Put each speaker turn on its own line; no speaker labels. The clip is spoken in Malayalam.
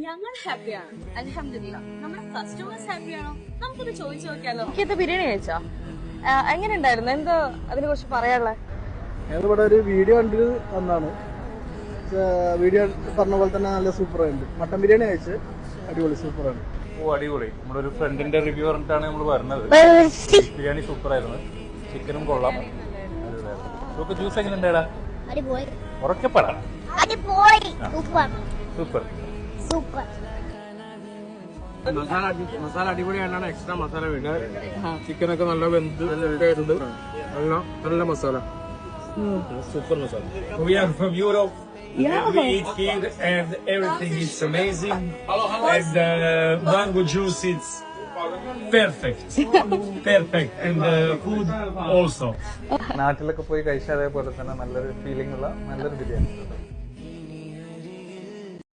ഞങ്ങൾ ഹാപ്പിയാണ്, അൽഹംദുലില്ലാ. നമ്മുടെ കസ്റ്റമേഴ്സ് ഹാപ്പിയാണോ? നമുക്കത് ചോദിച്ചു നോക്കിയാലോ.
എനിക്കത് ബിരിയാണി കഴിച്ചോ? എങ്ങനെ ഉണ്ടായിരുന്നു? എന്താ അതിനെ കുറിച്ച് പറയാനുള്ളത്?
ഞങ്ങളിവിടെ ഒരു വീഡിയോ കണ്ടിട്ട് വന്നാണ്. വീഡിയോ പറഞ്ഞ പോലെ തന്നെ നല്ല സൂപ്പറായിട്ടുണ്ട്. മട്ടൻ ബിരിയാണി കഴിച്ച് അടിപൊളി സൂപ്പറാണ്.
അടിപൊളി. നമ്മുടെ ഒരു ഫ്രണ്ടിന്റെ റിവ്യൂ പറഞ്ഞിട്ടാണ് നമ്മൾ പറഞ്ഞത്. ബിരിയാണി സൂപ്പറായിരുന്നു, ചിക്കനും കൊള്ളാം. ജ്യൂസ് എങ്ങനെ ഉണ്ടാടാ? ഉറക്കപ്പെടാം. സൂപ്പർ.
മസാല അടിപൊളിയായിട്ടാണ്. എക്സ്ട്രാ മസാല വേണ്ടത്. ചിക്കനൊക്കെ നല്ല വെന്ത് നല്ല masala.
Super masala.
We are from Europe. We eat here and everything is amazing. And mango juice is perfect. Perfect. And food also.
നാട്ടിലൊക്കെ പോയി കഴിച്ചാൽ അതേപോലെ തന്നെ നല്ലൊരു ഫീലിംഗ് ഉള്ള നല്ലൊരു ബിരിയാണി.